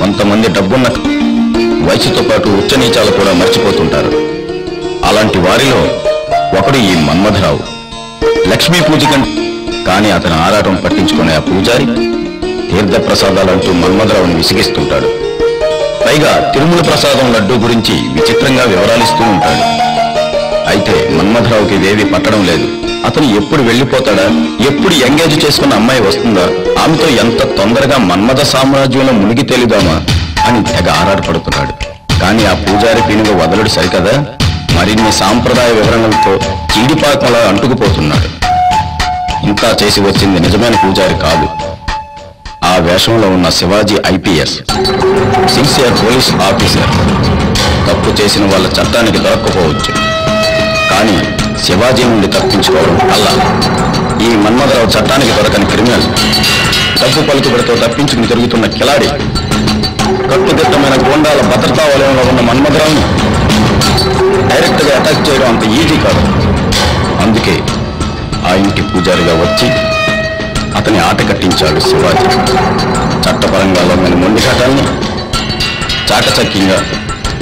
కొంతమంది డబ్బున్న వయసుతో పాటు ఉచ్చనీచాలు కూడా మర్చిపోతుంటారు. అలాంటి వారిలో ఒకడు ఈ మన్మథరావు. లక్ష్మీ పూజకం కానీ అతని ఆరాటం పట్టించుకునే ఆ పూజారి తీర్థ ప్రసాదాలంటూ మన్మథరావుని విసిగిస్తుంటాడు. పైగా తిరుమల ప్రసాదం లడ్డూ గురించి విచిత్రంగా వివరాలిస్తూ ఉంటాడు. అయితే మన్మథరావుకి ఇవేవి పట్టడం లేదు. అతను ఎప్పుడు వెళ్ళిపోతాడా, ఎప్పుడు ఎంగేజ్ చేసుకున్న అమ్మాయి వస్తుందా, ఆమెతో ఎంత తొందరగా మన్మథ సామ్రాజ్యంలో మునిగి తేలిదామా అని తెగ ఆరాటపడుతున్నాడు. కానీ ఆ పూజారి పీనుగ వదలడు సరికదా, మరిన్ని సాంప్రదాయ వివరణలతో చీడిపాకలా అంటుకుపోతున్నాడు. ఇంకా చేసి వచ్చింది నిజమైన పూజారి కాదు, ఆ వేషంలో ఉన్న Shivaji IPS, sincere police officer. తప్పు చేసిన వాళ్ళ చట్టానికి దొరక్కపోవచ్చు, కానీ శివాజీ నుండి తప్పించుకోవడం అలా. ఈ మన్మథరావు చట్టానికి దొరకని క్రిమినల్, డబ్బు పలుకుబడితో తప్పించుకుని తిరుగుతున్న కిలాడి. కట్టుదిట్టమైన గోండాల భద్రతా వలయంలో ఉన్న మన్మథరావుని డైరెక్ట్గా అటాక్ చేయడం అంత ఈజీ కాదు. అందుకే ఆ ఇంటి పూజారిగా వచ్చి అతని ఆట కట్టించాడు శివాజీ. చట్టపరంగా లొంగని మొండిఘటాన్ని చాకచక్యంగా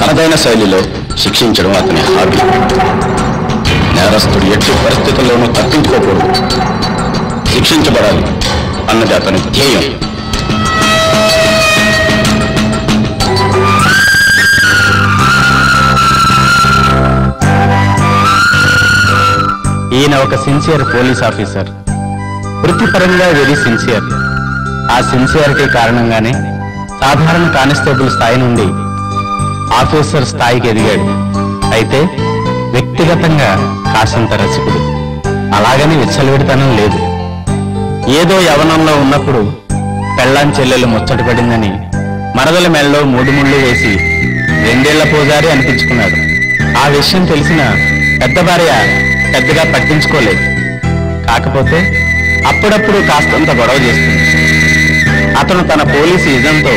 తనదైన శైలిలో శిక్షించడం అతని హాబీ. నేరస్తుడు ఎట్టి పరిస్థితుల్లోనూ తప్పించుకోకూడదు, శిక్షించబడాలి అన్నది అతని ధ్యేయం. ఈయన ఒక సిన్సియర్ పోలీస్ ఆఫీసర్, వృత్తిపరంగా వెరీ సిన్సియర్. ఆ సిన్సియారిటీ కారణంగానే సాధారణ కానిస్టేబుల్ స్థాయి నుండి ఆఫీసర్ స్థాయికి ఎదిగాడు. అయితే వ్యక్తిగతంగా కాసంత రసికుడు. అలాగని విచ్చలవిడితనం లేదు. ఏదో యవనంలో ఉన్నప్పుడు పెళ్ళాం చెల్లెలు ముచ్చట పడిందని మరదల మెళ్ళలో 3 ముళ్ళు వేసి 2 ఏళ్ల పూజారి అనిపించుకున్నాడు. ఆ విషయం తెలిసిన పెద్ద భార్య పెద్దగా పట్టించుకోలేదు. కాకపోతే అప్పుడప్పుడు కాస్తంత గొడవ చేస్తుంది. అతను తన పోలీసు ఇజంతో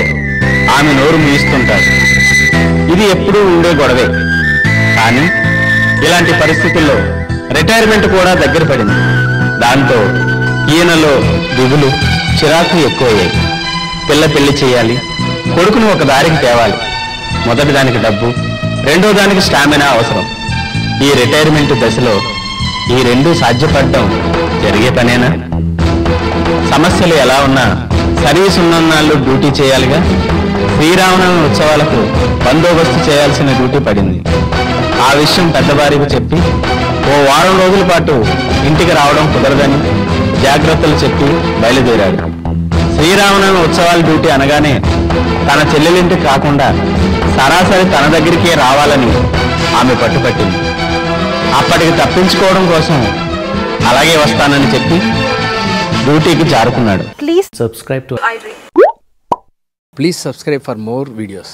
ఆమె నోరు ముగిస్తుంటాడు. ఇది ఎప్పుడూ ఉండే గొడవే. కానీ ఇలాంటి పరిస్థితుల్లో రిటైర్మెంట్ కూడా దగ్గర పడింది. దాంతో ఈయనలో దిగులు, చిరాకు ఎక్కువయ్యాయి. పెళ్లి చేయాలి, కొడుకును ఒక దారికి తేవాలి. మొదటి దానికి డబ్బు, రెండో దానికి స్టామినా అవసరం. ఈ రిటైర్మెంట్ దశలో ఈ రెండూ సాధ్యపడటం జరిగే పనేనా? సమస్యలు ఎలా ఉన్నా సర్వీస్ ఉన్నన్నాళ్ళు డ్యూటీ చేయాలిగా. శ్రీరామనవమి ఉత్సవాలకు బందోబస్తు చేయాల్సిన డ్యూటీ పడింది. ఆ విషయం పెద్దవారికి చెప్పి ఓ వారం రోజుల పాటు ఇంటికి రావడం కుదరదని జాగ్రత్తలు చెప్పి బయలుదేరాడు. శ్రీరామనవమి ఉత్సవాల డ్యూటీ అనగానే తన చెల్లెలింటికి కాకుండా సరాసరి తన దగ్గరికే రావాలని ఆమె పట్టుపట్టింది. అప్పటికి తప్పించుకోవడం కోసం అలాగే వస్తానని చెప్పి డ్యూటీకి జారుకున్నాడు. Please subscribe for more videos.